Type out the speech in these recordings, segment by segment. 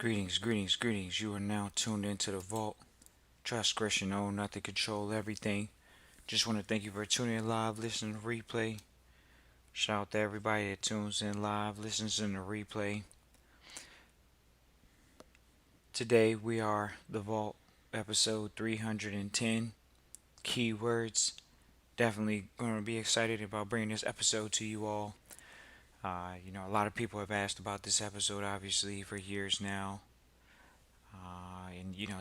Greetings, greetings, greetings. You are now tuned into the vault. Trust Christian, own nothing, control everything. Just want to thank you for tuning in live, listening to replay. Shout out to everybody that tunes in live, listens in the replay. Today we are the vault, episode 310. Keywords. Definitely going to be excited about bringing this episode to you all. A lot of people have asked about this episode, obviously, for years now.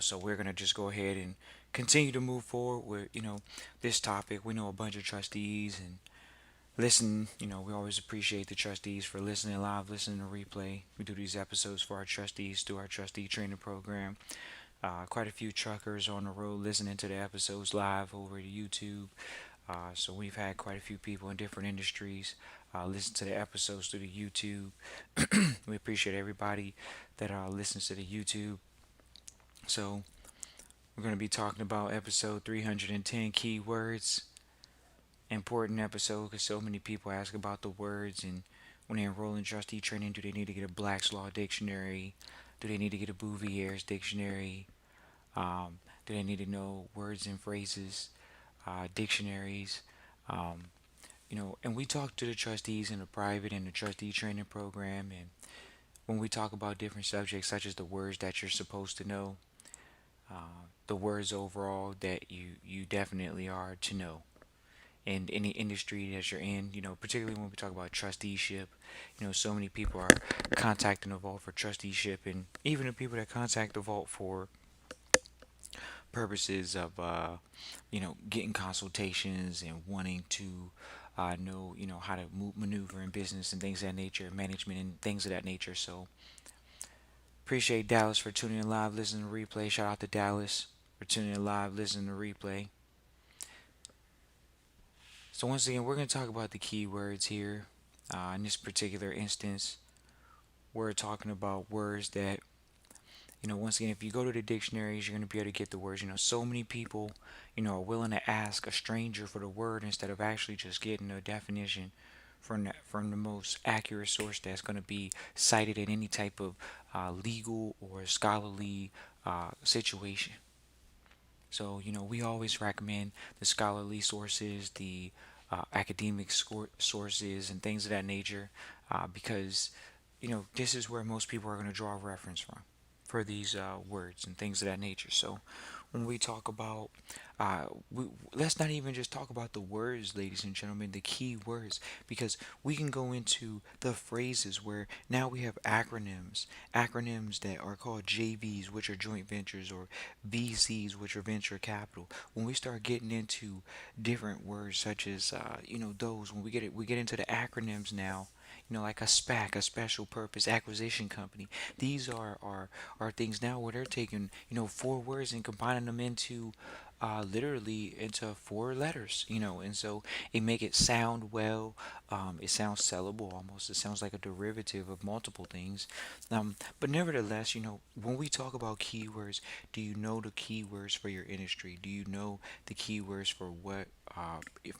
So we're going to just go ahead and continue to move forward with, this topic. We know a bunch of trustees and listen, we always appreciate the trustees for listening live, listening to replay. We do these episodes for our trustees through our trustee training program. Quite a few truckers on the road listening to the episodes live over to YouTube. So we've had quite a few people in different industries listen to the episodes through the YouTube. We appreciate everybody that listens to the YouTube. So we're going to be talking about episode 310 keywords. Important episode because so many people ask about the words and when they enroll in trustee training, do they need to get a Black's Law dictionary? Do they need to get a Bouvier's dictionary? Do they need to know words and phrases, dictionaries? Um, and we talk to the trustees in the private and the trustee training program. And when we talk about different subjects, such as the words that you're supposed to know, the words overall that you definitely are to know in any industry that you're in, particularly when we talk about trusteeship. So many people are contacting the vault for trusteeship, and even the people that contact the vault for purposes of, getting consultations and wanting to know, how to maneuver in business and things of that nature, management and things of that nature. So appreciate Dallas for tuning in live, listening to replay. Shout out to Dallas for tuning in live, listening to replay. So once again, we're going to talk about the keywords here. In this particular instance, we're talking about words that, once again, if you go to the dictionaries, you're going to be able to get the words. So many people, are willing to ask a stranger for the word instead of actually just getting a definition from the most accurate source that's going to be cited in any type of legal or scholarly situation. So, we always recommend the scholarly sources, the academic sources, and things of that nature, because, this is where most people are going to draw a reference from for these words and things of that nature. So, when we talk about, let's not even just talk about the words, ladies and gentlemen, the key words, because we can go into the phrases where now we have acronyms that are called JVs, which are joint ventures, or VCs, which are venture capital. When we start getting into different words such as, those, when we get into the acronyms now, like a SPAC, a special purpose acquisition company. These are things now where they're taking, four words and combining them into literally into four letters, and so it make it sound well. It sounds sellable almost. It sounds like a derivative of multiple things. But nevertheless, when we talk about keywords, do you know the keywords for your industry? Do you know the keywords for what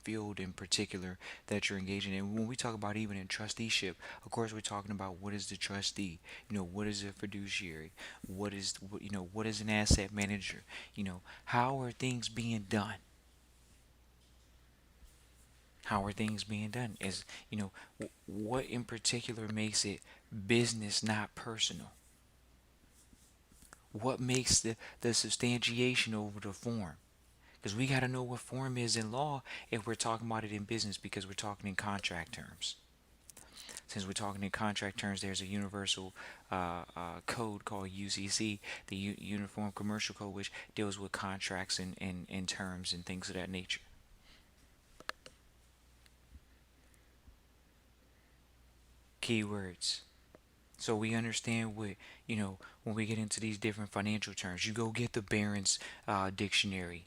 field in particular that you're engaging in? When we talk about even in trusteeship, of course, we're talking about what is the trustee. What is a fiduciary? What is an asset manager? How are things being done? How are things being done? Is what in particular makes it business, not personal? What makes the substantiation over the form? Because we got to know what form is in law if we're talking about it in business, because we're talking in contract terms. Since we're talking in contract terms, there's a universal code called UCC, the Uniform Commercial Code, which deals with contracts and terms and things of that nature. Keywords. So we understand what, when we get into these different financial terms, you go get the Barron's dictionary,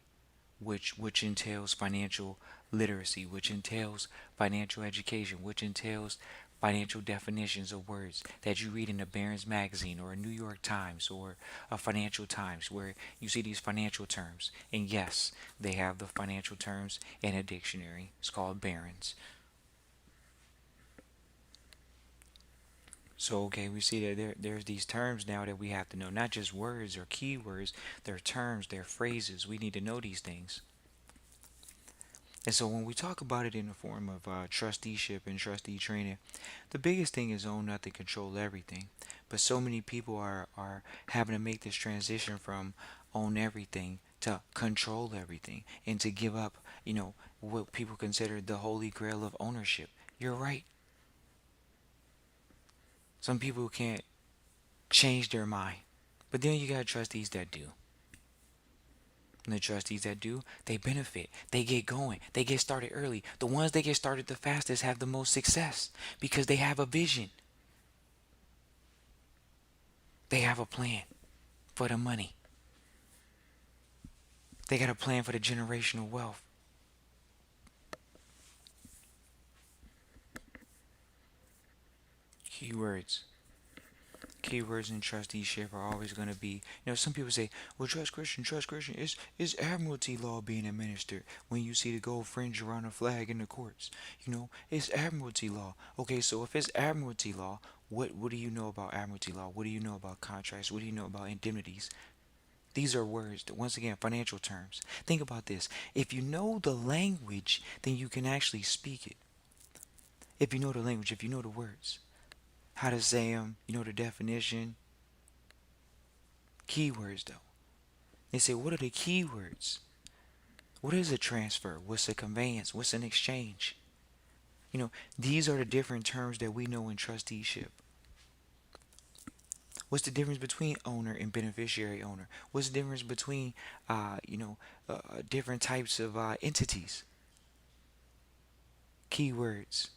which entails financial literacy, which entails financial education, which entails financial definitions of words that you read in a Barron's magazine or a New York Times or a Financial Times, where you see these financial terms. And yes, they have the financial terms in a dictionary. It's called Barron's. So okay, we see that there's these terms now that we have to know, not just words or keywords, they're terms, they're phrases. We need to know these things. And so when we talk about it in the form of trusteeship and trustee training, the biggest thing is own nothing, control everything. But so many people are having to make this transition from own everything to control everything and to give up, what people consider the holy grail of ownership. You're right. Some people can't change their mind. But then you got trustees that do. And the trustees that do, they benefit. They get going. They get started early. The ones that get started the fastest have the most success because they have a vision. They have a plan for the money. They got a plan for the generational wealth. Keywords. Keywords in trusteeship are always going to be, some people say, well, trust Christian, is admiralty law being administered when you see the gold fringe around a flag in the courts? It's admiralty law. Okay, so if it's admiralty law, what do you know about admiralty law? What do you know about contracts? What do you know about indemnities? These are words, once again, financial terms. Think about this. If you know the language, then you can actually speak it. If you know the language, if you know the words, how to say them, the definition. Keywords, though. They say, what are the keywords? What is a transfer? What's a conveyance? What's an exchange? These are the different terms that we know in trusteeship. What's the difference between owner and beneficiary owner? What's the difference between, different types of entities? Keywords.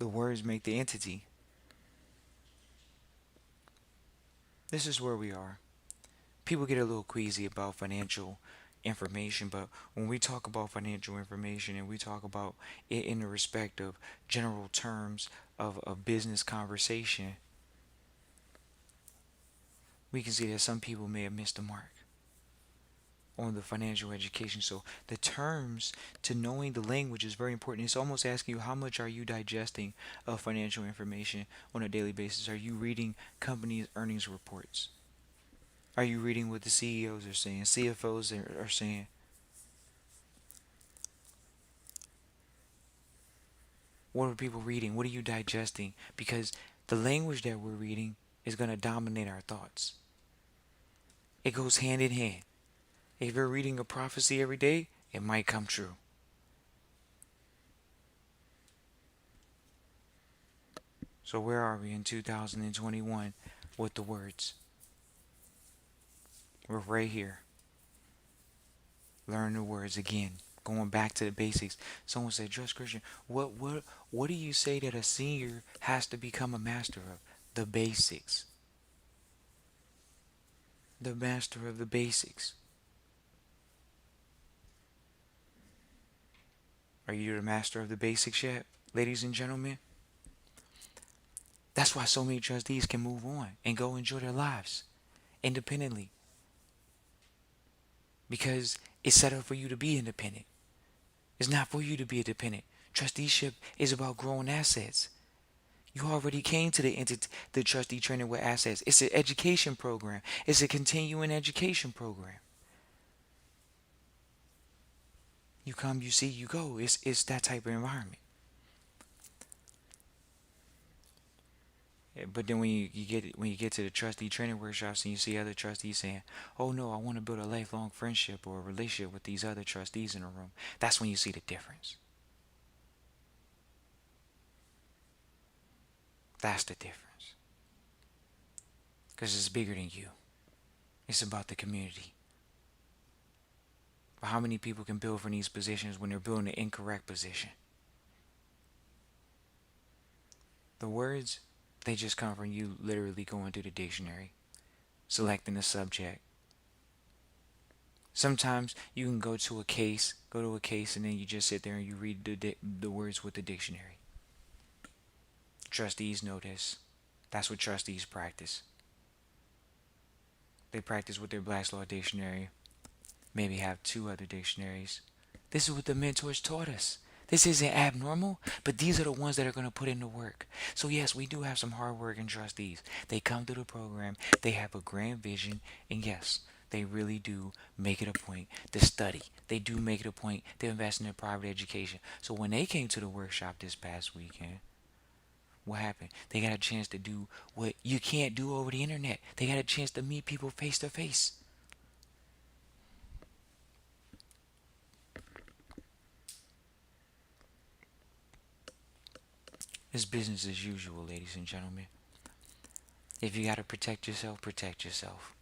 The words make the entity. This is where we are. People get a little queasy about financial information, but when we talk about financial information and we talk about it in the respect of general terms of a business conversation, we can see that some people may have missed the mark on the financial education. So the terms to knowing the language is very important. It's almost asking you how much are you digesting of financial information on a daily basis. Are you reading companies' earnings reports? Are you reading what the CEOs are saying, CFOs are saying? What are people reading? What are you digesting? Because the language that we're reading is going to dominate our thoughts. It goes hand in hand. If you're reading a prophecy every day, it might come true. So where are we in 2021 with the words? We're right here. Learn the words again. Going back to the basics. Someone said, "Trust Christian, what do you say that a senior has to become a master of?" The basics. The master of the basics. Are you the master of the basics yet, ladies and gentlemen? That's why so many trustees can move on and go enjoy their lives independently. Because it's set up for you to be independent. It's not for you to be a dependent. Trusteeship is about growing assets. You already came to the trustee training with assets. It's an education program. It's a continuing education program. You come, you see, you go. It's that type of environment. Yeah, but then when you get to the trustee training workshops and you see other trustees saying, "Oh no, I want to build a lifelong friendship or a relationship with these other trustees in the room," that's when you see the difference. That's the difference. Because it's bigger than you. It's about the community. But how many people can build from these positions when they're building the incorrect position? The words, they just come from you literally going to the dictionary, selecting a subject. Sometimes you can go to a case, and then you just sit there and you read the words with the dictionary. Trustees know this. That's what trustees practice. They practice with their Black's Law dictionary, maybe have two other dictionaries. This is what the mentors taught us. This isn't abnormal, but these are the ones that are going to put in the work. So, yes, we do have some hardworking trustees. They come through the program, they have a grand vision, and yes, they really do make it a point to study. They do make it a point to invest in their private education. So, when they came to the workshop this past weekend, what happened? They got a chance to do what you can't do over the internet. They got a chance to meet people face to face. It's business as usual, ladies and gentlemen. If you got to protect yourself, protect yourself.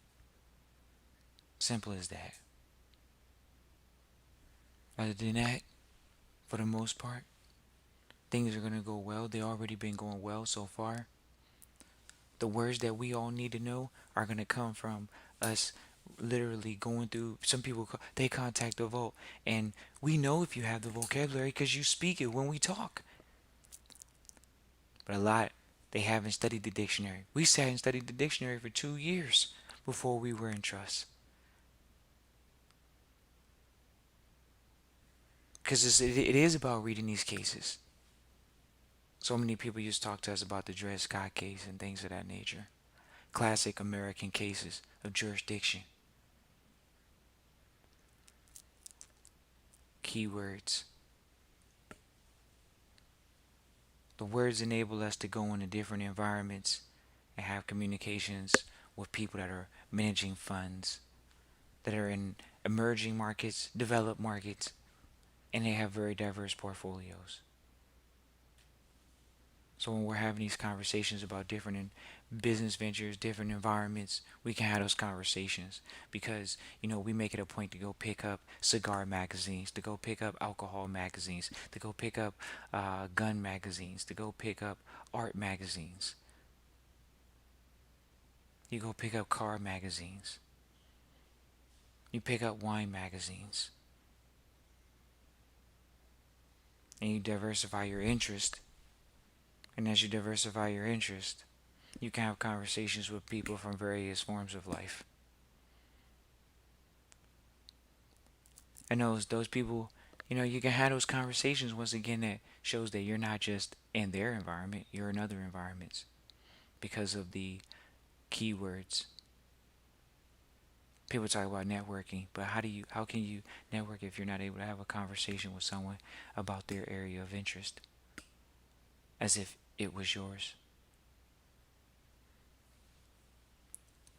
Simple as that. Other than that, for the most part, things are going to go well. They already been going well so far. The words that we all need to know are going to come from us literally going through. Some people they contact the vault, and we know if you have the vocabulary because you speak it when we talk. But a lot, they haven't studied the dictionary. We sat and studied the dictionary for 2 years before we were in trust. Because it is about reading these cases. So many people used to talk to us about the Dred Scott case and things of that nature. Classic American cases of jurisdiction. Keywords. The words enable us to go into different environments and have communications with people that are managing funds, that are in emerging markets, developed markets, and they have very diverse portfolios. So when we're having these conversations about different business ventures, different environments, we can have those conversations because we make it a point to go pick up cigar magazines, to go pick up alcohol magazines, to go pick up gun magazines, to go pick up art magazines. You go pick up car magazines. You pick up wine magazines, and you diversify your interest. And as you diversify your interest, you can have conversations with people from various forms of life. And those people, you can have those conversations once again that shows that you're not just in their environment, you're in other environments because of the keywords. People talk about networking, but how can you network if you're not able to have a conversation with someone about their area of interest as if it was yours?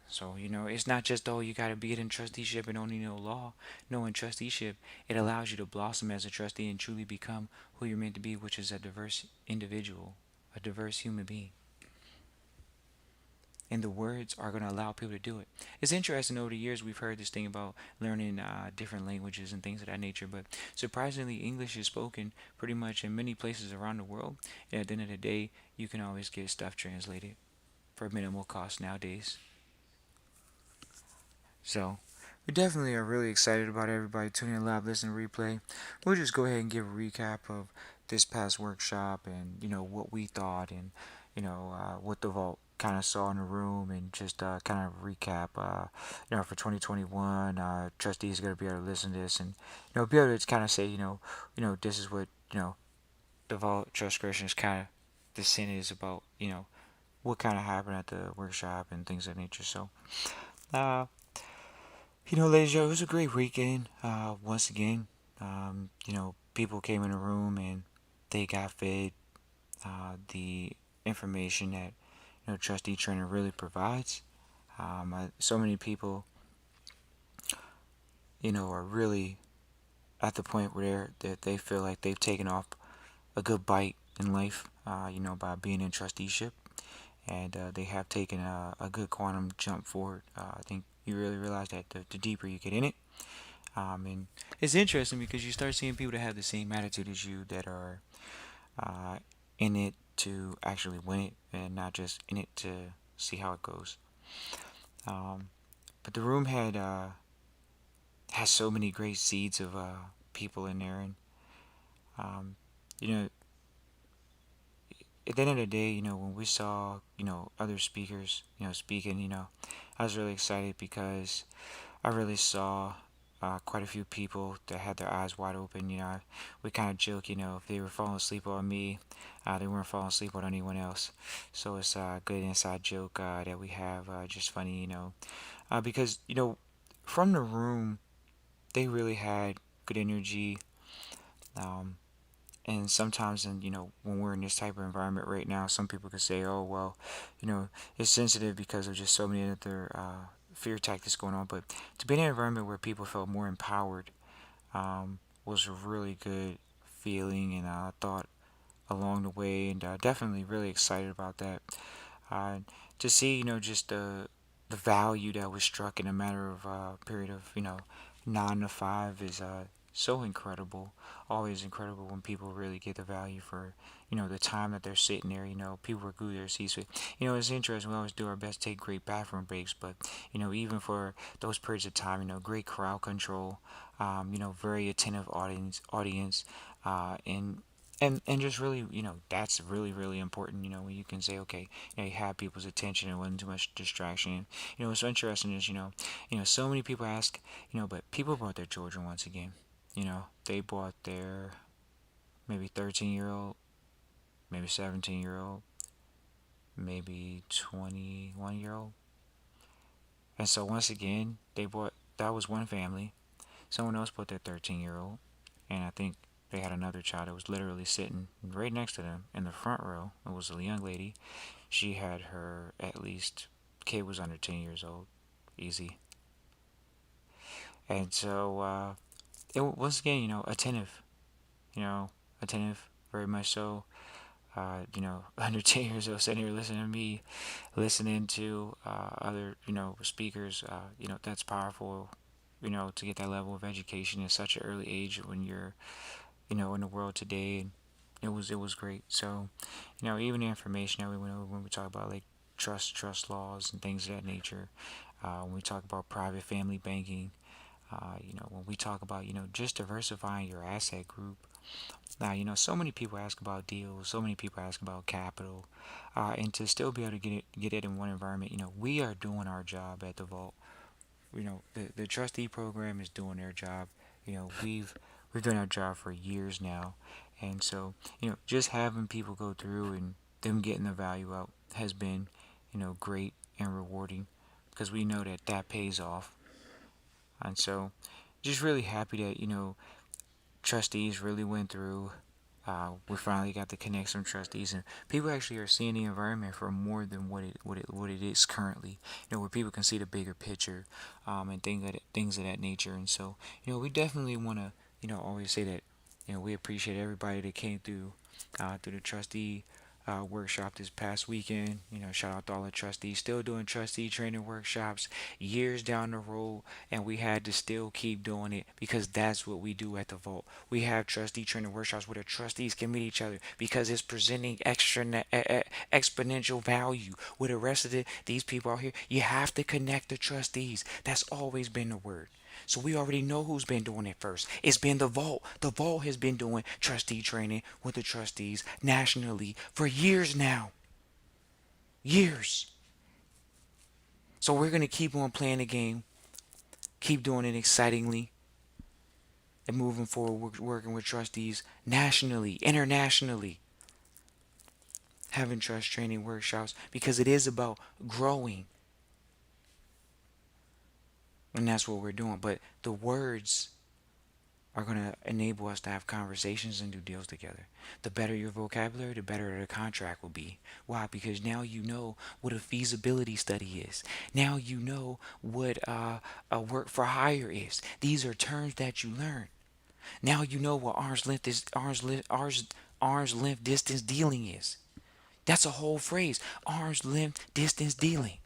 So, it's not just, oh, you got to be in trusteeship and only know law. No, in trusteeship, it allows you to blossom as a trustee and truly become who you're meant to be, which is a diverse individual, a diverse human being. And the words are going to allow people to do it. It's interesting, over the years, we've heard this thing about learning different languages and things of that nature, but surprisingly, English is spoken pretty much in many places around the world. And at the end of the day, you can always get stuff translated for minimal cost nowadays. So we definitely are really excited about everybody tuning in live, listen, replay. We'll just go ahead and give a recap of this past workshop and what we thought and what the vault kind of saw in the room and just kind of recap. For 2021, trustees are gonna be able to listen to this and be able to kind of say this is what the vault trust creation is kind of the sin is about what kind of happened at the workshop and things of that nature. So. Uh, ladies and gentlemen, it was a great weekend. Once again, people came in the room and they got fed the information that Trustee Trainer really provides. So many people, are really at the point where that they feel like they've taken off a good bite in life. By being in trusteeship, and they have taken a good quantum jump forward. I think you really realize that the deeper you get in it. And it's interesting because you start seeing people that have the same attitude as you that are uh, in it to actually win it and not just in it to see how it goes. Um, but the room has so many great seeds of people in there, and um, you know, at the end of the day, when we saw other speakers speaking, I was really excited because I really saw quite a few people that had their eyes wide open. We kind of joke, if they were falling asleep on me, they weren't falling asleep on anyone else. So it's a good inside joke that we have, just funny, because from the room they really had good energy. Um, and sometimes, when we're in this type of environment right now, some people could say, "Oh, well, you know, it's sensitive because of just so many other fear tactics going on." But to be in an environment where people felt more empowered was a really good feeling, and I thought along the way, and definitely really excited about that. Uh, to see, just the value that was struck in a matter of period of 9 to 5 is so incredible. Always incredible when people really get the value for the time that they're sitting there. People are glued to their seats. It's interesting. We always do our best to take great bathroom breaks, but even for those periods of time, great crowd control. Very attentive audience, and just really, that's really really important. When you can say, okay, you have people's attention and wasn't too much distraction. What's so interesting is, so many people ask, but people brought their children once again. They brought their maybe 13-year-old, maybe 17-year-old, maybe 21-year-old. And so once again, that was one family. Someone else brought their 13-year-old, and I think they had another child that was literally sitting right next to them in the front row. It was a young lady. She had her, at least, kid was under 10 years old. Easy. And so, once again, attentive. You know, attentive, very much so. Under 10 years old, sitting here listening to me, listening to other, speakers. That's powerful. To get that level of education at such an early age when you're, in the world today, and it was great. So, even the information that we went over when we talk about like trust laws and things of that nature. When we talk about private family banking, when we talk about just diversifying your asset group. Now, so many people ask about deals, so many people ask about capital, and to still be able to get it in one environment. We are doing our job at the vault. The trustee program is doing their job. We've done our job for years now, and so just having people go through and them getting the value out has been great and rewarding because we know that that pays off. And so just really happy that trustees really went through. We finally got to connect some trustees, and people actually are seeing the environment for more than what it is currently. Where people can see the bigger picture, and things of that nature. And so, we definitely want to, always say that, we appreciate everybody that came through the trustee workshop this past weekend. Shout out to all the trustees still doing trustee training workshops years down the road, and we had to still keep doing it because that's what we do at the vault. We have trustee training workshops where the trustees can meet each other because it's presenting exponential value. With the rest of these people out here, you have to connect the trustees. That's always been the word. So we already know who's been doing it first. It's been the vault. The vault has been doing trustee training with the trustees nationally for years now. Years. So we're going to keep on playing the game, keep doing it excitingly, and moving forward, working with trustees nationally, internationally, having trust training workshops because it is about growing. And that's what we're doing. But the words are going to enable us to have conversations and do deals together. The better your vocabulary, the better the contract will be. Why? Because now you know what a feasibility study is. Now you know what a work for hire is. These are terms that you learn. Now you know what arm's length distance dealing is. That's a whole phrase. Arm's length distance dealing.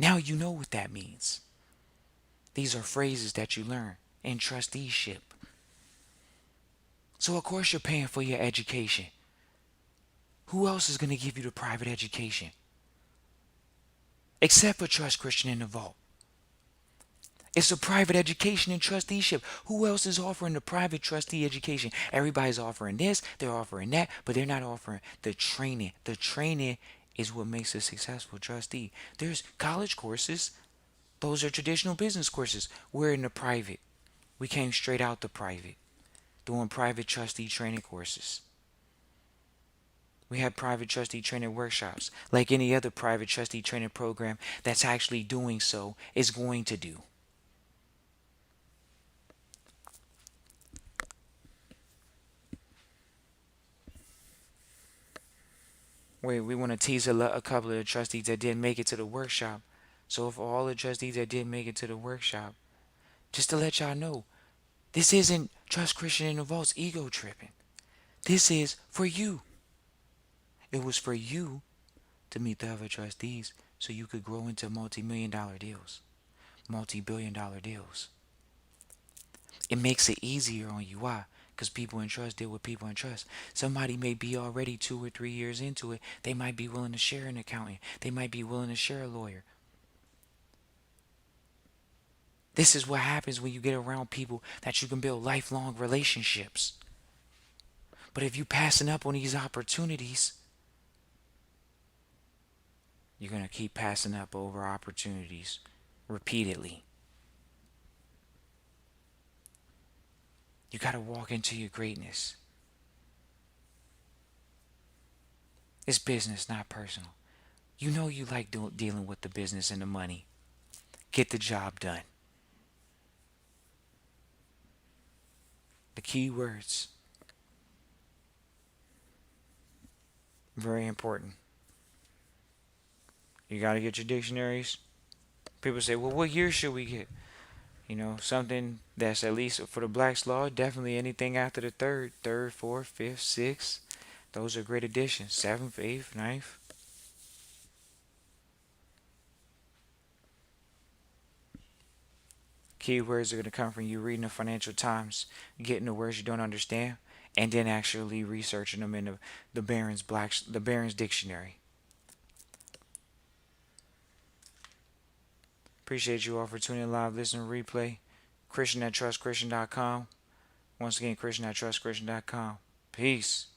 Now you know what that means. These are phrases that you learn in trusteeship. So of course you're paying for your education. Who else is going to give you the private education? Except for Trust Christian in the Vault. It's a private education in trusteeship. Who else is offering the private trustee education? Everybody's offering this, they're offering that, but they're not offering the training. The training is what makes a successful trustee. There's college courses, Those are traditional business courses. We're in the private. We came straight out the private, doing private trustee training courses. We have private trustee training workshops, like any other private trustee training program that's actually doing so is going to do. We want to tease a couple of the trustees that didn't make it to the workshop. So, for all the trustees that didn't make it to the workshop, just to let y'all know, this isn't Trust Christian in the Vault's ego tripping. This is for you. It was for you to meet the other trustees so you could grow into multi-million-dollar deals, multi-billion-dollar deals. It makes it easier on you. Why? Because people in trust deal with people in trust. Somebody may be already 2 or 3 years into it. They might be willing to share an accountant. They might be willing to share a lawyer. This is what happens when you get around people that you can build lifelong relationships. But if you passing up on these opportunities, you're going to keep passing up over opportunities repeatedly. You got to walk into your greatness. It's business, not personal. You know you like dealing with the business and the money. Get the job done. The key words. Very important. You got to get your dictionaries. People say, well, what year should we get? Something that's at least for the Black's Law, definitely anything after the third, fourth, fifth, sixth. Those are great additions. Seventh, eighth, ninth. Keywords are going to come from you reading the Financial Times, getting the words you don't understand, and then actually researching them in the Barron's Dictionary. Appreciate you all for tuning in live, listen, replay. Christian at trustchristian.com. Once again, Christian at trustchristian.com. Peace.